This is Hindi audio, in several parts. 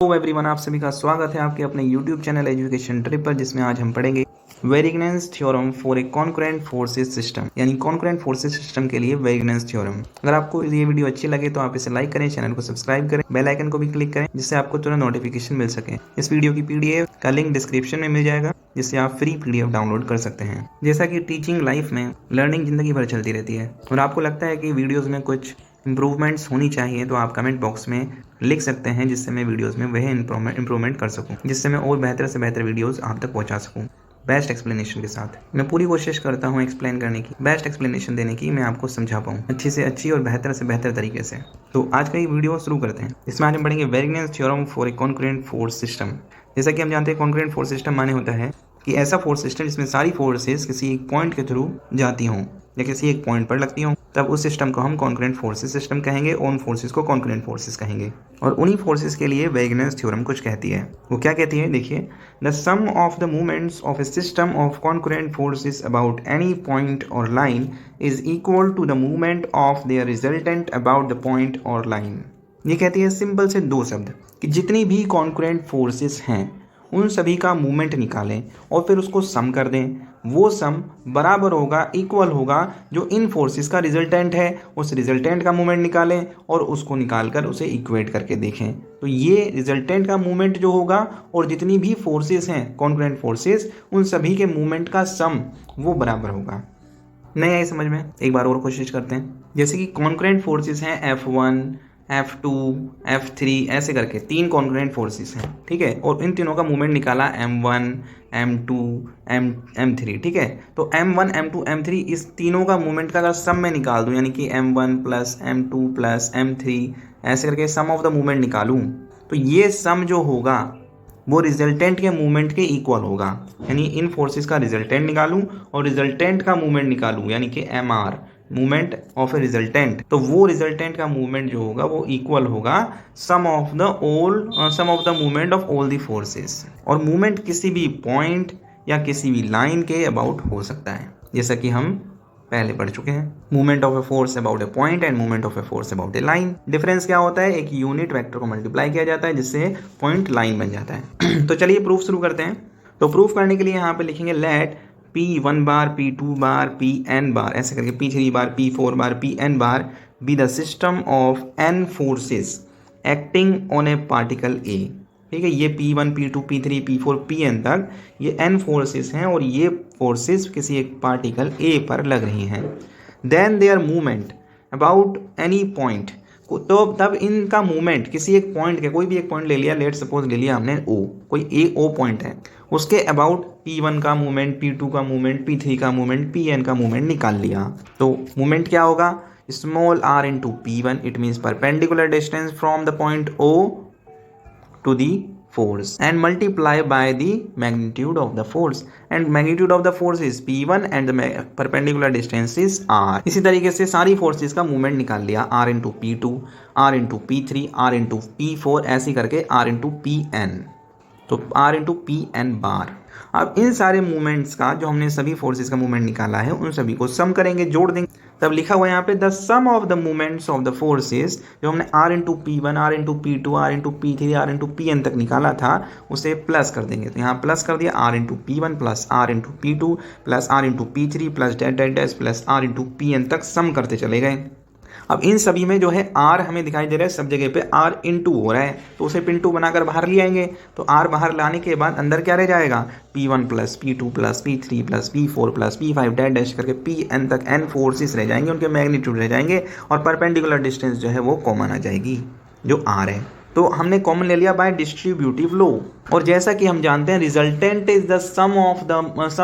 हेलो एवरीवन, आप सभी का स्वागत है आपके अपने YouTube चैनल एजुकेशन ट्रिप पर, जिसमें आज हम पढ़ेंगे Varignon's theorem for a concurrent forces system, यानी कॉन्करेंट फोर्सेस सिस्टम के लिए वेरिगनेस थ्योरम। अगर आपको ये वीडियो अच्छी लगे तो आप इसे लाइक करें, चैनल को सब्सक्राइब करें, बेल आइकन को भी क्लिक करें, जिससे आपको तुरंत नोटिफिकेशन मिल सके। इस वीडियो की PDF का लिंक डिस्क्रिप्शन में मिल जाएगा, जिससे आप फ्री PDF डाउनलोड कर सकते हैं। जैसा कि टीचिंग लाइफ में लर्निंग जिंदगी भर चलती रहती है और आपको लगता है कि वीडियोज में कुछ इंप्रूवमेंट्स होनी चाहिए, तो आप कमेंट बॉक्स में लिख सकते हैं, जिससे मैं वीडियोस में वह इंप्रूवमेंट कर सकूं, जिससे मैं और बेहतर से बेहतर वीडियोस आप तक पहुंचा सकूं बेस्ट एक्सप्लेनेशन के साथ। मैं पूरी कोशिश करता हूं एक्सप्लेन करने की, बेस्ट एक्सप्लेनेशन देने की, मैं आपको समझा पाऊं अच्छी से अच्छी और बेहतर से बेहतर तरीके से। तो आज का ये वीडियो शुरू करते हैं। इसमें आज हम पढ़ेंगे Varignon's theorem for a concurrent force system. जैसा कि हम जानते हैं, कॉन्करेंट फोर्स सिस्टम माने होता है कि ऐसा फोर्स सिस्टम जिसमें सारी फोर्सेस किसी एक पॉइंट के थ्रू जाती हों या किसी एक पॉइंट पर लगती हों, तब उस सिस्टम को हम कॉन्करेंट फोर्सेस सिस्टम कहेंगे और उन फोर्सेस को कॉन्करेंट फोर्सेस कहेंगे। और उन्हीं फोर्सेस के लिए वेरिगनेस थ्योरम कुछ कहती है। वो क्या कहती है, देखिए, the sum of the movements of a system of concurrent forces about any point or line is equal to the movement of their resultant about the point or line. ये कहती है सिंपल से दो शब्द कि जितनी भी कॉन्करेंट फोर्सेस हैं उन सभी का मूवमेंट निकालें और फिर उसको सम कर दें। वो सम बराबर होगा, इक्वल होगा जो इन फोर्सेस का रिजल्टेंट है, उस रिजल्टेंट का मूवमेंट निकालें और उसको निकालकर उसे इक्वेट करके देखें। तो ये रिजल्टेंट का मूवमेंट जो होगा और जितनी भी फोर्सेस हैं कॉन्करेंट फोर्सेस, उन सभी के मूवमेंट का सम वो बराबर होगा। नहीं आई समझ में? एक बार और कोशिश करते हैं। जैसे कि कॉन्करेंट फोर्सेस हैं F1, F2, F3, ऐसे करके तीन कॉन्करेंट फोर्सेस हैं, ठीक है। और इन तीनों का मूवमेंट निकाला M1, M2, M3, ठीक है। तो M1, M2, M3 इस तीनों का मूवमेंट का अगर सम में निकाल दूं, यानी कि M1 plus M2 plus M3 ऐसे करके सम ऑफ द मूवमेंट निकालूं, तो ये सम जो होगा वो रिजल्टेंट के मूवमेंट के इक्वल होगा। यानी इन फोर्सेस का रिजल्टेंट निकालूं और रिजल्टेंट का मूवमेंट निकालूं, यानी कि MR, movement of A resultant, तो वो रिजल्टेंट का मूवमेंट जो होगा वो इक्वल होगा sum of the movement of all the forces. और मूवमेंट किसी भी पॉइंट या किसी भी लाइन के अबाउट हो सकता है, जैसा कि हम पहले पढ़ चुके हैं। Movement of a force about A point and movement of a force about A line. Difference क्या होता है, एक यूनिट वेक्टर को मल्टीप्लाई किया जाता है जिससे पॉइंट लाइन बन जाता है। तो चलिए प्रूफ शुरू करते हैं। तो प्रूफ करने के लिए यहाँ पे लिखेंगे लेट P1 बार, P2 बार, Pn बार, ऐसे करके P3 bar, P4 bar, Pn bar be the system of n forces acting on A particle A। ठीक है, ये P1, P2, P3, P4, Pn तक ये n फोर्सेस हैं और ये फोर्सेस किसी एक पार्टिकल A पर लग रही हैं। Then their movement about any point, तो तब इनका मूवमेंट किसी एक पॉइंट के, कोई भी एक पॉइंट ले लिया, लेट सपोज ले लिया हमने O, कोई O पॉइंट है, उसके अबाउट P1 का मूवमेंट, P2 का मूवमेंट, P3 का मूवमेंट, Pn का मूवमेंट निकाल लिया। तो मूवमेंट क्या होगा, small r into P1, it means perpendicular distance from the point O to the force and multiply by the magnitude of the force, and magnitude of the force is P1 and the perpendicular distance is R। इसी तरीके से सारी फोर्सेस का मूवमेंट निकाल लिया, R into P2, R into P3, R into P4, ऐसे करके R इंटू Pn, तो R इंटू Pn बार। अब इन सारे मूवमेंट्स का जो हमने सभी फोर्सेस का मूवमेंट निकाला है उन सभी को सम करेंगे, जोड़ देंगे। तब लिखा हुआ है यहाँ पे the sum of the movements of the forces, जो हमने R into P1, R into P2, R into P3, R into Pn तक निकाला था, उसे प्लस कर देंगे। तो यहाँ प्लस कर दिया, R into P1 plus R into P2 plus R into P3 plus that that dash plus R into Pn तक सम करते चले गए। अब इन सभी में जो है R हमें दिखाई दे रहा है, सब जगह पे R इंटू हो रहा है, तो उसे पिंटू बनाकर बाहर ले आएंगे। तो R बाहर लाने के बाद अंदर क्या रह जाएगा, P1 plus P2 plus P3 plus P4 plus P5 dash dash करके Pn तक n फोर्सेस रह जाएंगे, उनके मैग्नीट्यूड रह जाएंगे और परपेंडिकुलर डिस्टेंस जो है वो कॉमन आ जाएगी जो R है। तो हमने कॉमन ले लिया बाय डिस्ट्रीब्यूटिव लॉ। और जैसा कि हम जानते हैं, resultant is the sum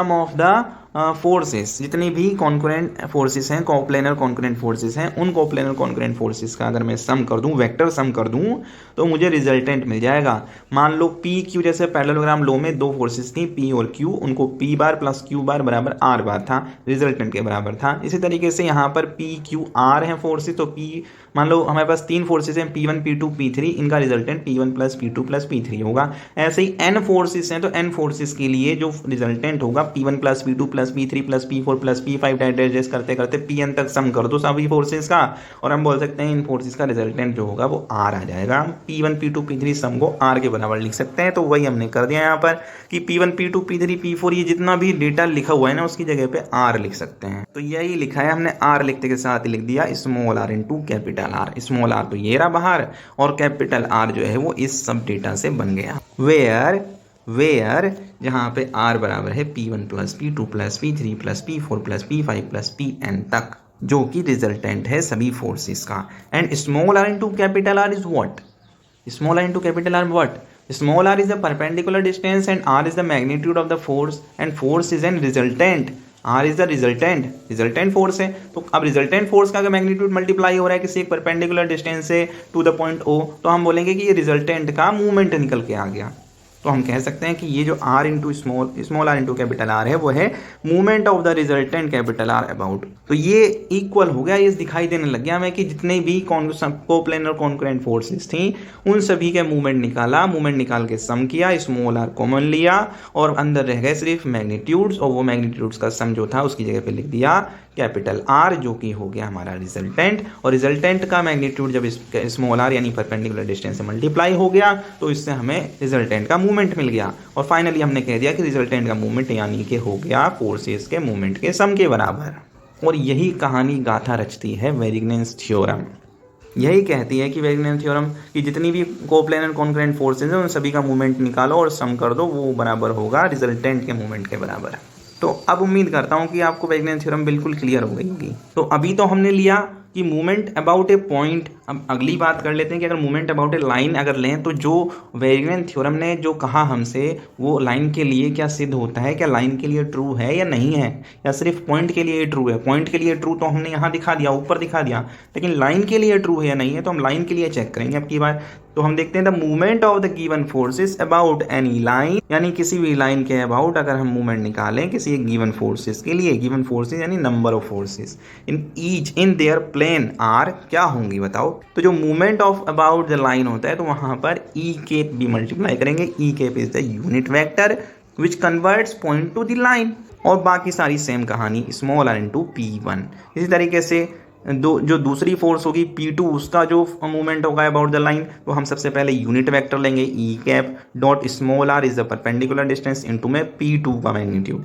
of the forces, जितनी भी कॉन्करेंट फोर्सेस हैं, कोप्लेनर कॉन्करेंट फोर्सेस हैं, उन कोप्लेनर कॉन्करेंट फोर्सेस का अगर मैं सम कर दूं, वेक्टर सम कर दूं, तो मुझे रिजल्टेंट मिल जाएगा। मान लो P Q, जैसे पैरेललोग्राम लॉ में दो फोर्सेस थी P और Q, उनको P बार प्लस Q बार बराबर R बार था, रिजल्टेंट के बराबर था। इसी तरीके से यहाँ पर P Q R है फोर्सेस, तो P, मान लो हमारे पास तीन फोर्सेस हैं P1, P2, P3, इनका resultant P1 plus P2 plus P3 होगा। ऐसे ही n फोर्सेस हैं, तो n फोर्सेस के लिए जो रिजल्टेंट होगा P1 plus P2 plus plus P3 plus P4 plus P5 digest करते करते Pn तक सम कर दो सभी फोर्सेस का, और हम बोल सकते हैं इन फोर्सेस का रिजल्टेंट जो होगा वो R आ जाएगा। हम P1 P2 P3 सम को R के बराबर लिख सकते हैं। तो वही हमने कर दिया यहाँ पर कि P1 P2 P3 P4 ये जितना भी डेटा लिखा हुआ है ना उसकी जगह पे R लिख सकते हैं। तो यही लिखा है हमने, R लिखते के साथ ही लिख दिया small r into capital R। Small r तो ये रहा बाहर, और कैपिटल R जो है वो इस सब डेटा से बन गया। वेयर जहाँ पे R बराबर है P1 plus P2 plus P3 plus P4 plus P5 plus Pn तक, जो कि रिजल्टेंट है सभी फोर्सेस का। And small r into capital R is what? Small r into capital R what? Small r is the perpendicular distance and r is the magnitude of the force and force is an resultant. R is the resultant force है। तो अब रिजल्टेंट फोर्स का अगर मैग्नीट्यूड मल्टीप्लाई हो रहा है किसी एक परपेंडिकुलर डिस्टेंस से टू द पॉइंट O, तो हम बोलेंगे कि ये रिजल्टेंट का मूवमेंट निकल के आ गया। तो हम कह सकते हैं कि ये जो R into small r into capital R है वो है movement of the resultant capital R about. तो ये इक्वल हो गया, ये दिखाई देने लग गया हमें कि जितने भी कोप्लेनर कॉन्करेंट फोर्सेस थी उन सभी के मूवमेंट निकाला, मूवमेंट निकाल के सम किया, स्मॉल r कॉमन लिया और अंदर रह गए सिर्फ मैग्नीट्यूड्स, और वो मैग्नीट्यूड्स का सम जो था उसकी जगह पे लिख दिया कैपिटल R, जो कि हो गया हमारा रिजल्टेंट। और रिजल्टेंट का मैग्नीट्यूड जब स्मॉल r यानी परपेंडिकुलर डिस्टेंस से मल्टीप्लाई हो गया तो इससे हमें रिजल्टेंट का मूवमेंट मिल गया। और फाइनली हमने कह दिया कि रिजल्टेंट का मूवमेंट यानी कि हो गया फोर्सेस के मूवमेंट के सम के बराबर। और यही कहानी गाथा रचती है वेरिग्नेंस थ्योरम। यही कहती है कि वेरिग्नेंस थ्योरम की जितनी भी कोप्लेनर कॉन्करेंट फोर्सेस हैं उन सभी का मूवमेंट निकालो और सम कर दो, वो बराबर होगा रिजल्टेंट के मूवमेंट के बराबर। तो अब उम्मीद करता हूँ कि आपको वेरिग्नेंस थ्योरम बिल्कुल क्लियर हो गई होगी। तो अभी तो हमने लिया कि मूवमेंट अबाउट ए पॉइंट। अब अगली बात कर लेते हैं कि अगर मूवमेंट अबाउट ए लाइन अगर लें तो जो वेरिग्नेंस थ्योरम ने जो कहा हमसे वो लाइन के लिए क्या सिद्ध होता है, क्या लाइन के लिए ट्रू है या नहीं है, या सिर्फ पॉइंट के लिए ट्रू है। पॉइंट के लिए ट्रू तो हमने यहाँ दिखा दिया, ऊपर दिखा दिया, लेकिन लाइन के लिए ट्रू है या नहीं है तो हम लाइन के लिए चेक करेंगे अब की बार। तो हम देखते हैं the movement of the given forces about any line, यानी किसी भी लाइन के अबाउट अगर हम मूवमेंट निकालें किसी एक गिवन फोर्सेस के लिए, गिवन फोर्सेस यानी number of forces in their plane are, क्या होंगी बताओ। तो जो movement of about the line होता है तो वहां पर ई केप भी मल्टीप्लाई करेंगे। E cap is the unit vector which converts point to the line, और बाकी सारी सेम कहानी स्मॉल r इंटू P1। इसी तरीके से जो दूसरी फोर्स होगी P2 उसका जो मूवमेंट होगा अबाउट द लाइन, तो हम सबसे पहले यूनिट वेक्टर लेंगे e cap dot small r is the perpendicular distance into में P2 का मैग्नीट्यूड।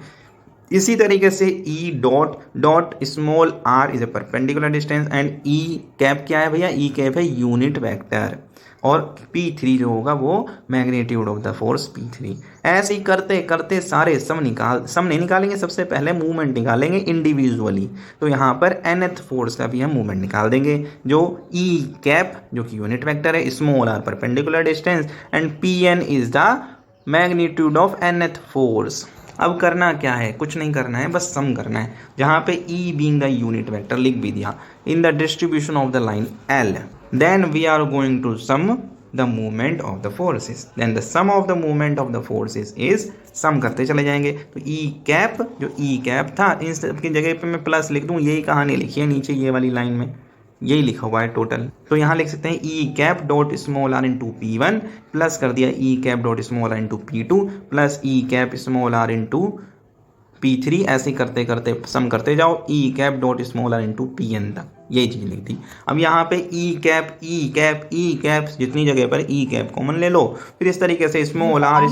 इसी तरीके से e dot small r is a perpendicular distance and e cap क्या है भैया, ई कैप है यूनिट वेक्टर, और P3 जो होगा वो magnitude of the force P3। ऐसे ही करते करते सारे सम नहीं निकालेंगे, सबसे पहले मूवमेंट निकालेंगे इंडिविजुअली। तो यहाँ पर nth फोर्स का भी हम मूवमेंट निकाल देंगे, जो ई कैप जो कि यूनिट वेक्टर है, small r perpendicular distance and Pn is the magnitude of nth force. अब करना क्या है, कुछ नहीं करना है, बस सम करना है। जहाँ पे ई बीइंग द यूनिट वेक्टर लिख भी दिया in the distribution of the line L, then we are going to sum the movement of the forces, then the sum of the movement of the forces is, सम करते चले जाएंगे। तो ई कैप जो ई कैप था इन सब की जगह पे मैं प्लस लिख दूं, यही कहानी लिखी है नीचे ये वाली लाइन में, यही लिखा हुआ है टोटल। तो यहाँ लिख सकते हैं e cap dot small r into P1 plus कर दिया e cap dot small r into P2 plus e cap small r into P3, ऐसे करते करते सम करते जाओ e cap dot small r into Pn तक, यही चीज़ लिख दी। अब यहाँ पे ई कैप जितनी जगह पर ई कैप कॉमन ले लो, फिर इस तरीके से स्मॉल r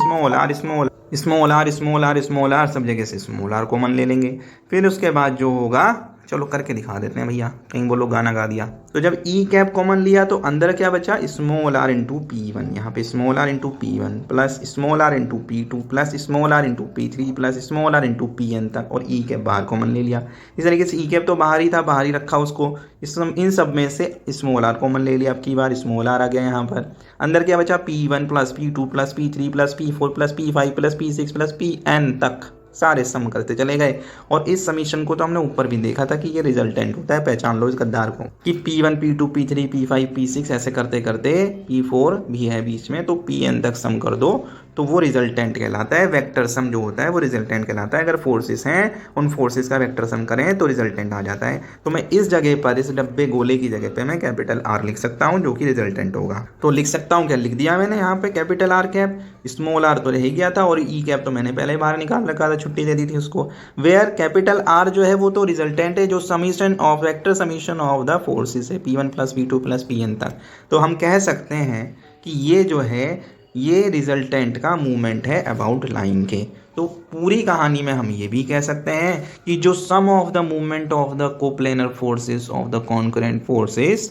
सब जगह से स्मॉल r कॉमन ले लेंगे। फिर उसके बाद जो होगा, चलो करके दिखा देते हैं भैया, कहीं बोलो गाना गा दिया। तो जब ई कैप कॉमन लिया तो अंदर क्या बचा, स्मॉल r इंटू P1, यहाँ पे small r into P1 plus small r into P2 plus small r into P3 plus small r into Pn तक, और ई कैप बाहर कॉमन ले लिया। इस तरीके से ई कैप तो बाहर ही था, बाहर ही रखा उसको, इन सब में से स्मॉल r कॉमन ले लिया। अब की बार स्मॉल r आ गया यहाँ पर, अंदर क्या बचा P1 plus P2 plus P3 plus P4 plus P5 plus P6 plus Pn तक, सारे सम करते चले गए। और इस समीशन को तो हमने ऊपर भी देखा था कि ये रिजल्टेंट होता है, पहचान लो इस गद्दार को, कि P1 P2 P3 P5 P6 ऐसे करते करते P4 भी है बीच में, तो Pn तक सम कर दो, तो तो वो रिजल्टेंट कहलाता है। वेक्टर सम जो होता है वो रिजल्टेंट कहलाता है। अगर फोर्सेस हैं, उन फोर्सेस का वेक्टर सम करें तो रिजल्टेंट आ जाता है। तो मैं इस जगह पर, इस डब्बे गोले की जगह पे मैं कैपिटल आर लिख सकता हूँ जो कि रिजल्टेंट होगा। तो लिख सकता हूँ, क्या लिख दिया मैंने यहाँ पे, capital R cap, small R तो रह गया था और ई कैप तो मैंने पहले ही बाहर निकाल रखा था, छुट्टी दे दी थी उसको। वेयर कैपिटल आर जो है वो तो रिजल्टेंट है, जो summation of vector summation of the forces है P1 plus P2 plus Pn तक। तो हम कह सकते हैं कि ये जो है ये रिजल्टेंट का मूवमेंट है अबाउट लाइन के। तो पूरी कहानी में हम ये भी कह सकते हैं कि जो sum of the movement of the coplanar forces of the concurrent forces,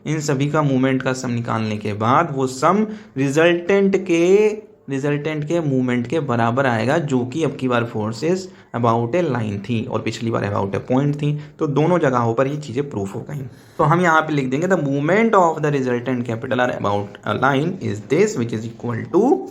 इन सभी का मूवमेंट का सम निकालने के बाद वो सम रिजल्टेंट के मूवमेंट के बराबर आएगा, जो कि अब की बार फोर्सेस अबाउट ए लाइन थी और पिछली बार अबाउट ए पॉइंट थी। तो दोनों जगहों पर ये चीज़ें प्रूफ हो गई। तो हम यहाँ पे लिख देंगे the movement of the resultant capital R about a line is this which is equal to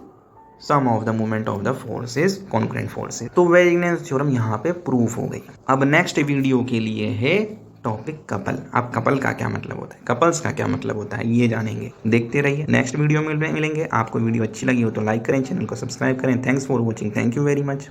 sum of the movement of the forces concurrent forces. तो वेरिएगनेंस थ्योरम यहाँ पे प्रूफ हो गई। अब नेक्स्ट वीडियो के लिए है टॉपिक कपल। अब कपल का क्या मतलब होता है, कपल्स का क्या मतलब होता है, ये जानेंगे। देखते रहिए, नेक्स्ट वीडियो में मिलेंगे। आपको वीडियो अच्छी लगी हो तो लाइक करें, चैनल को सब्सक्राइब करें। Thanks for watching, thank you very much.